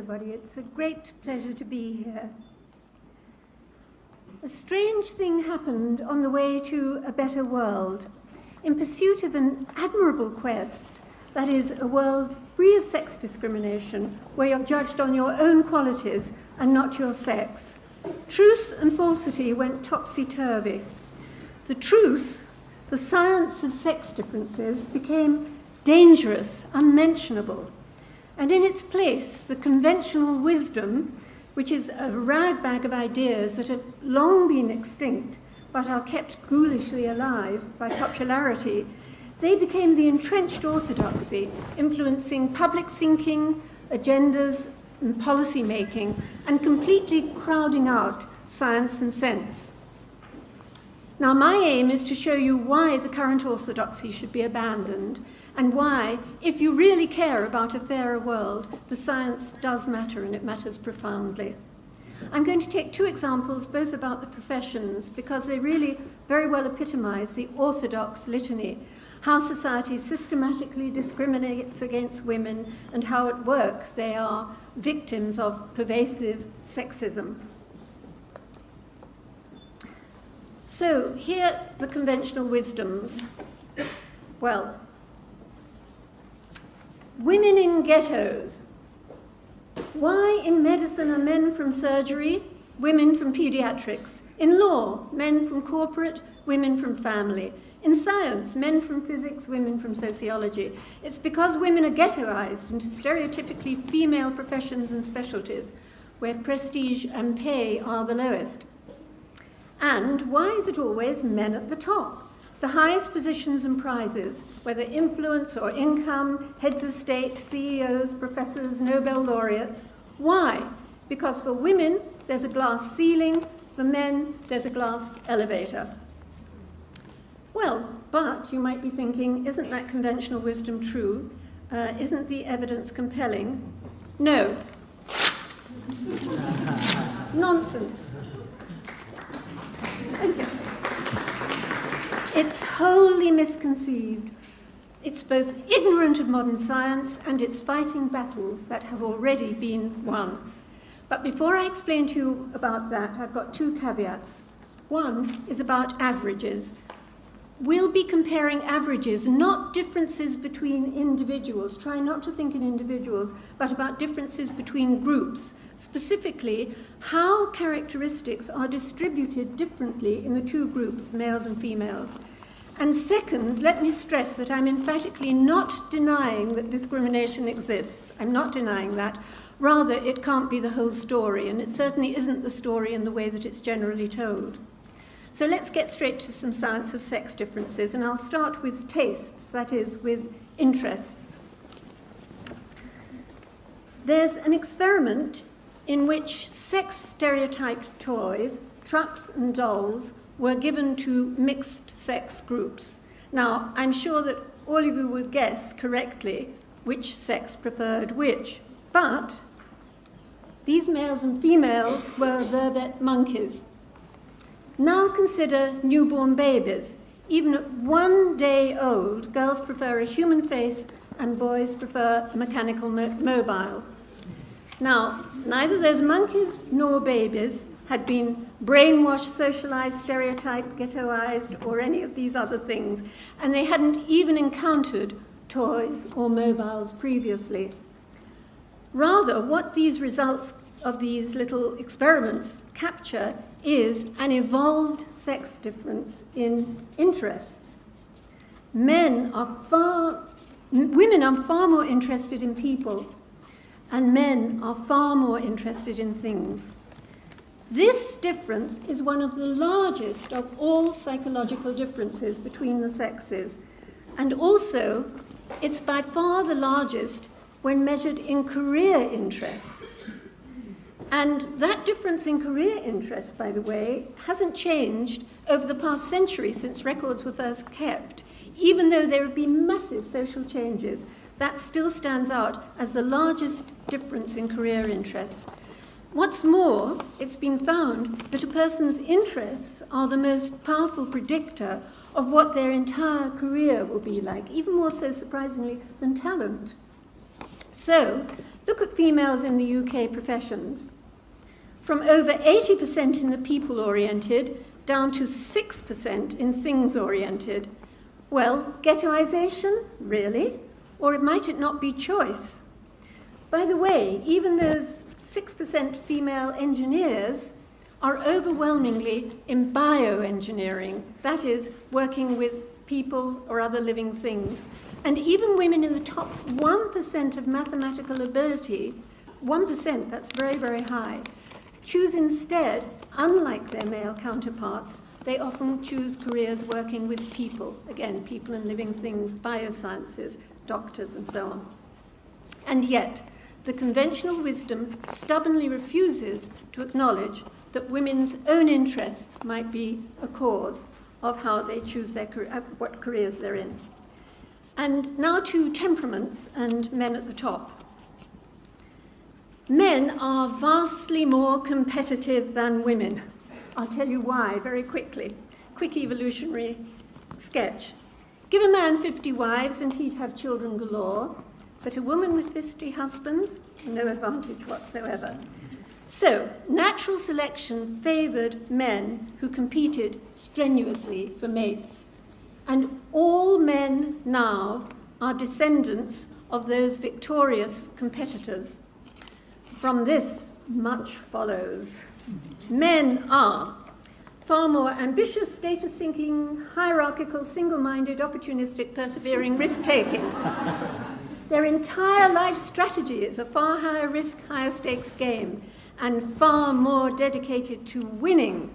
everybody. It's a great pleasure to be here. A strange thing happened on the way to a better world, in pursuit of an admirable quest, that is, a world free of sex discrimination, where you're judged on your own qualities and not your sex. Truth and falsity went topsy-turvy. The truth, the science of sex differences, became dangerous, unmentionable. And in its place, the conventional wisdom, which is a ragbag of ideas that have long been extinct but are kept ghoulishly alive by popularity, they became the entrenched orthodoxy, influencing public thinking, agendas, and policy making, and completely crowding out science and sense. Now, my aim is to show you why the current orthodoxy should be abandoned, and why, if you really care about a fairer world, the science does matter, and it matters profoundly. I'm going to take two examples, both about the professions, because they really very well epitomize the orthodox litany, how society systematically discriminates against women, and how at work they are victims of pervasive sexism. So here are the conventional wisdoms. Well, women in ghettos. Why in medicine are men from surgery, women from pediatrics? In law, men from corporate, women from family. In science, men from physics, women from sociology. It's because women are ghettoized into stereotypically female professions and specialties, where prestige and pay are the lowest. And why is it always men at the top? The highest positions and prizes, whether influence or income, heads of state, CEOs, professors, Nobel laureates. Why? Because for women, there's a glass ceiling. For men, there's a glass elevator. Well, but you might be thinking, isn't that conventional wisdom true? Isn't the evidence compelling? No. Nonsense. Thank you. It's wholly misconceived. It's both ignorant of modern science and it's fighting battles that have already been won. But before I explain to you about that, I've got two caveats. One is about averages. We'll be comparing averages, not differences between individuals. Try not to think in individuals, but about differences between groups. Specifically, how characteristics are distributed differently in the two groups, males and females. And second, let me stress that I'm emphatically not denying that discrimination exists. I'm not denying that. Rather, it can't be the whole story, and it certainly isn't the story in the way that it's generally told. So let's get straight to some science of sex differences, and I'll start with tastes, that is, with interests. There's an experiment in which sex-stereotyped toys, trucks and dolls, were given to mixed-sex groups. Now, I'm sure that all of you will guess correctly which sex preferred which, but these males and females were vervet monkeys. Now consider newborn babies. Even at 1 day old, girls prefer a human face and boys prefer a mechanical mobile. Now, neither those monkeys nor babies had been brainwashed, socialized, stereotyped, ghettoized, or any of these other things, and they hadn't even encountered toys or mobiles previously. Rather, what these results of these little experiments capture is an evolved sex difference in interests. Women are far more interested in people, and men are far more interested in things. This difference is one of the largest of all psychological differences between the sexes, and also it's by far the largest when measured in career interests. And that difference in career interests, by the way, hasn't changed over the past century since records were first kept. Even though there have been massive social changes, that still stands out as the largest difference in career interests. What's more, it's been found that a person's interests are the most powerful predictor of what their entire career will be like, even more so, surprisingly, than talent. So, Look at females in the UK professions. From over 80% in the people-oriented down to 6% in things-oriented. Well, ghettoization, really? Or might it not be choice? By the way, even those 6% female engineers are overwhelmingly in bioengineering, that is, working with people or other living things. And even women in the top 1% of mathematical ability, 1%, that's very, very high, choose instead, unlike their male counterparts, they often choose careers working with people, again, people and living things, biosciences, doctors, and so on. And yet, the conventional wisdom stubbornly refuses to acknowledge that women's own interests might be a cause of how they choose their career, what careers they're in. And now to temperaments and men at the top. Men are vastly more competitive than women. I'll tell you why very quickly. Quick evolutionary sketch. Give a man 50 wives and he'd have children galore, but a woman with 50 husbands, no advantage whatsoever. So, natural selection favoured men who competed strenuously for mates. And all men now are descendants of those victorious competitors. From this, much follows. Men are far more ambitious, status-seeking, hierarchical, single-minded, opportunistic, persevering, risk-taking. Their entire life strategy is a far higher risk, higher stakes game, and far more dedicated to winning.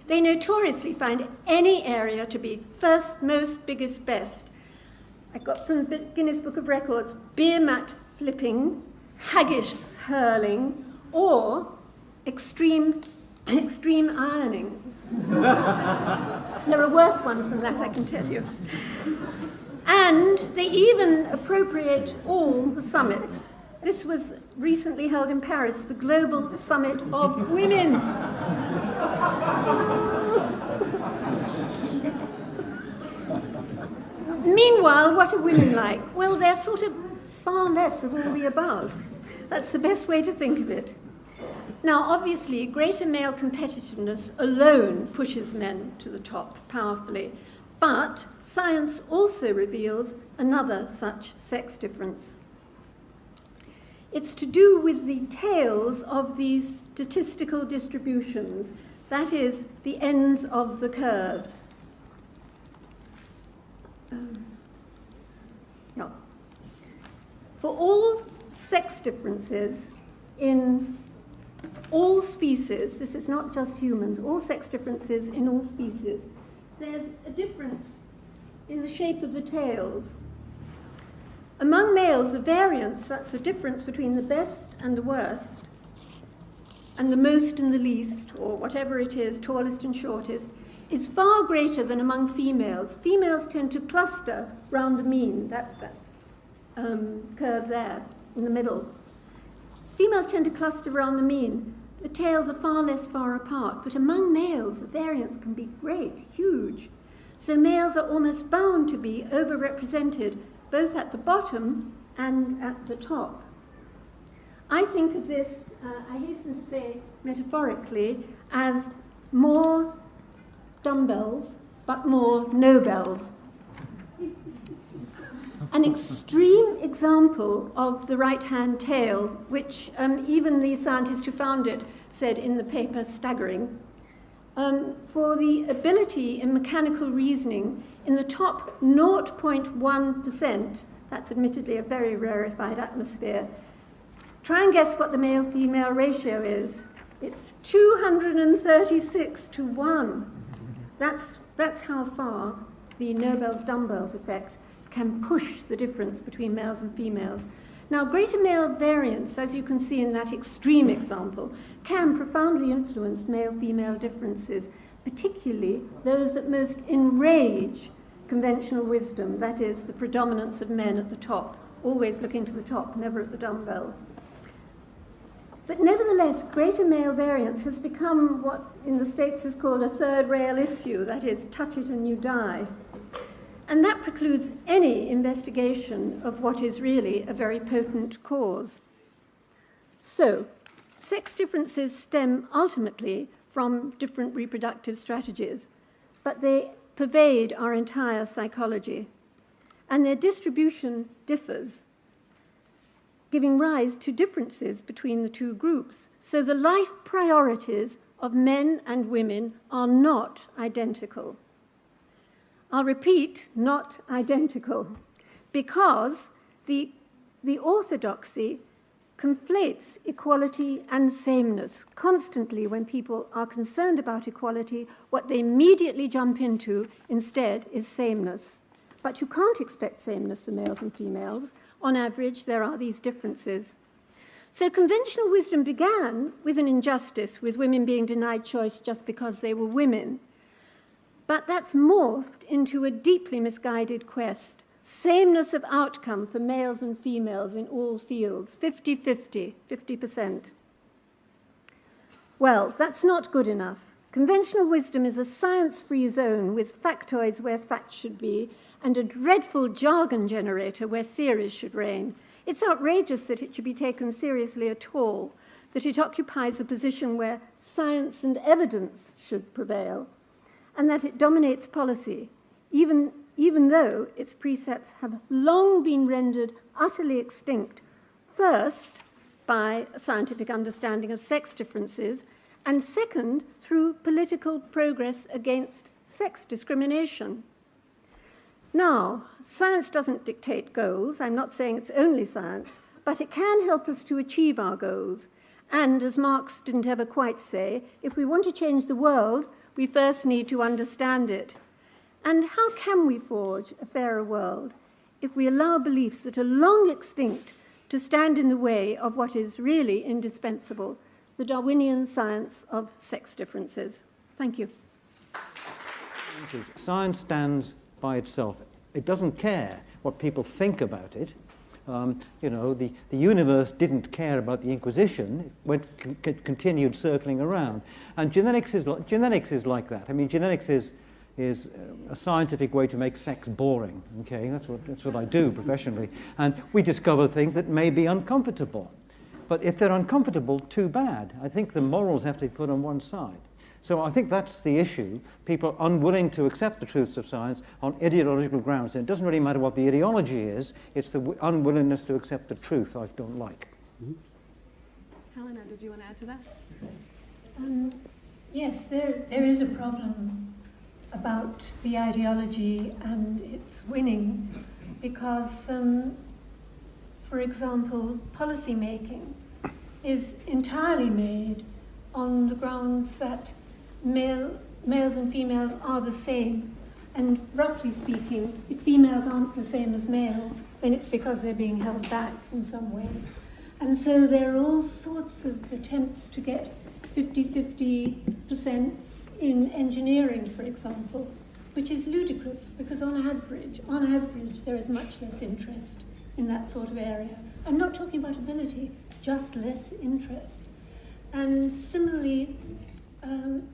They notoriously find any area to be first, most, biggest, best. I got from the Guinness Book of Records, beer mat flipping, haggish hurling, or extreme ironing. There are worse ones than that, I can tell you. And they even appropriate all the summits. This was recently held in Paris, the Global Summit of Women. Meanwhile, what are women like? Well, they're sort of far less of all the above. That's the best way to think of it. Now, obviously, greater male competitiveness alone pushes men to the top powerfully, but science also reveals another such sex difference. It's to do with the tails of these statistical distributions, that is, the ends of the curves. For all sex differences in all species, this is not just humans, all sex differences in all species, there's a difference in the shape of the tails. Among males, the variance, that's the difference between the best and the worst, and the most and the least, or whatever it is, tallest and shortest, is far greater than among females. Females tend to cluster round the mean, that curve there in the middle. Females tend to cluster around the mean. The tails are far less far apart, but among males, the variance can be great, huge. So males are almost bound to be overrepresented, both at the bottom and at the top. I think of this, I hasten to say metaphorically, as more dumbbells, but more Nobels. An extreme example of the right-hand tail, which even the scientist who found it said in the paper, staggering, for the ability in mechanical reasoning in the top 0.1%, that's admittedly a very rarefied atmosphere, try and guess what the male-female ratio is. It's 236 to 1. That's how far the Nobel's dumbbells effect can push the difference between males and females. Now, greater male variance, as you can see in that extreme example, can profoundly influence male-female differences, particularly those that most enrage conventional wisdom, that is, the predominance of men at the top, always looking to the top, never at the dumbbells. But nevertheless, greater male variance has become what in the States is called a third rail issue, that is, touch it and you die. And that precludes any investigation of what is really a very potent cause. So, sex differences stem ultimately from different reproductive strategies, but they pervade our entire psychology, and their distribution differs, giving rise to differences between the two groups. So the life priorities of men and women are not identical. I'll repeat, not identical, because the orthodoxy conflates equality and sameness. Constantly, when people are concerned about equality, what they immediately jump into instead is sameness. But you can't expect sameness in males and females. On average, there are these differences. So conventional wisdom began with an injustice, with women being denied choice just because they were women. But that's morphed into a deeply misguided quest. Sameness of outcome for males and females in all fields, 50-50, 50%. Well, that's not good enough. Conventional wisdom is a science-free zone with factoids where facts should be and a dreadful jargon generator where theories should reign. It's outrageous that it should be taken seriously at all, that it occupies a position where science and evidence should prevail, and that it dominates policy, even though its precepts have long been rendered utterly extinct, first by a scientific understanding of sex differences, and second, through political progress against sex discrimination. Now, science doesn't dictate goals. I'm not saying it's only science, but it can help us to achieve our goals. And as Marx didn't ever quite say, if we want to change the world, we first need to understand it. And how can we forge a fairer world if we allow beliefs that are long extinct to stand in the way of what is really indispensable, the Darwinian science of sex differences? Thank you. Science stands by itself. It doesn't care what people think about it. The universe didn't care about the Inquisition. It continued circling around. And genetics is like that. I mean, genetics is a scientific way to make sex boring. Okay, that's what I do professionally. And we discover things that may be uncomfortable. But if they're uncomfortable, too bad. I think the morals have to be put on one side. So I think that's the issue. People are unwilling to accept the truths of science on ideological grounds. And it doesn't really matter what the ideology is. It's the unwillingness to accept the truth I don't like. Mm-hmm. Helena, did you want to add to that? Yes, there is a problem about the ideology and its winning because, for example, policy making is entirely made on the grounds that males and females are the same. And roughly speaking, if females aren't the same as males, then it's because they're being held back in some way. And so there are all sorts of attempts to get 50-50% in engineering, for example, which is ludicrous because on average, there is much less interest in that sort of area. I'm not talking about ability, just less interest. And similarly,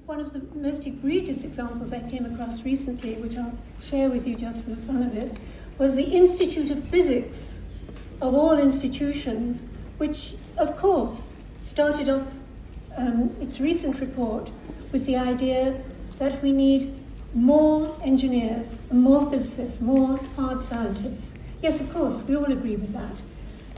one of the most egregious examples I came across recently, which I'll share with you just for the fun of it, was the Institute of Physics of all institutions, which, of course, started off its recent report with the idea that we need more engineers, more physicists, more hard scientists. Yes, of course, we all agree with that.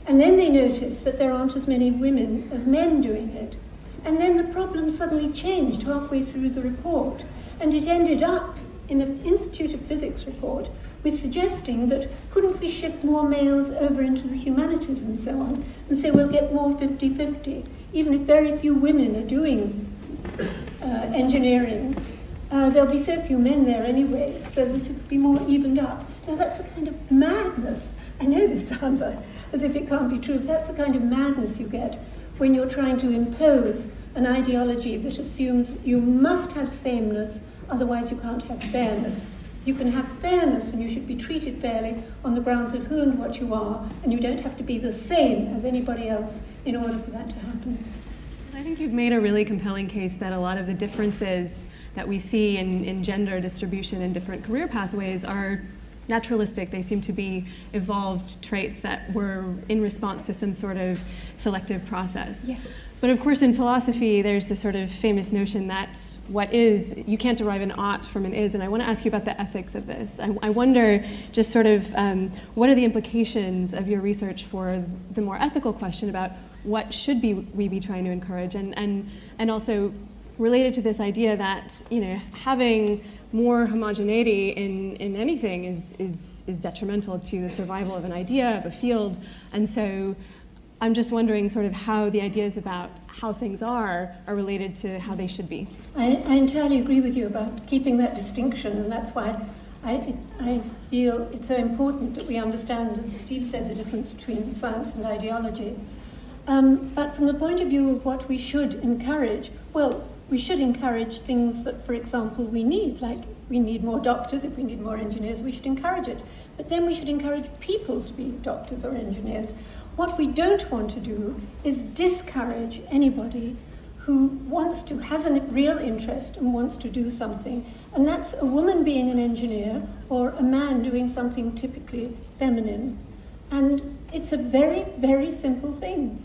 And then they noticed that there aren't as many women as men doing it. And then the problem suddenly changed halfway through the report, and it ended up in an Institute of Physics report with suggesting that couldn't we shift more males over into the humanities and so on, and say we'll get more 50-50, even if very few women are doing engineering. There'll be so few men there anyway, so that it would be more evened up. Now that's a kind of madness. I know this sounds as if it can't be true, but that's the kind of madness you get when you're trying to impose an ideology that assumes you must have sameness, otherwise you can't have fairness. You can have fairness and you should be treated fairly on the grounds of who and what you are, and you don't have to be the same as anybody else in order for that to happen. I think you've made a really compelling case that a lot of the differences that we see in gender distribution and different career pathways are naturalistic. They seem to be evolved traits that were in response to some sort of selective process. Yes. But of course, in philosophy, there's this sort of famous notion that what is, you can't derive an ought from an is, and I want to ask you about the ethics of this. I wonder just sort of what are the implications of your research for the more ethical question about what should we be trying to encourage, and also related to this idea that, you know, having more homogeneity in anything is detrimental to the survival of an idea, of a field, and so I'm just wondering sort of how the ideas about how things are related to how they should be. I entirely agree with you about keeping that distinction, and that's why I feel it's so important that we understand, as Steve said, the difference between science and ideology. But from the point of view of what we should encourage, well, we should encourage things that, for example, we need, like we need more doctors. If we need more engineers, we should encourage it. But then we should encourage people to be doctors or engineers. What we don't want to do is discourage anybody who has a real interest and wants to do something. And that's a woman being an engineer or a man doing something typically feminine. And it's a very, very simple thing.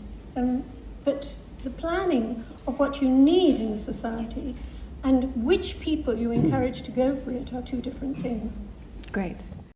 But the planning of what you need in a society and which people you encourage to go for it are two different things. Great.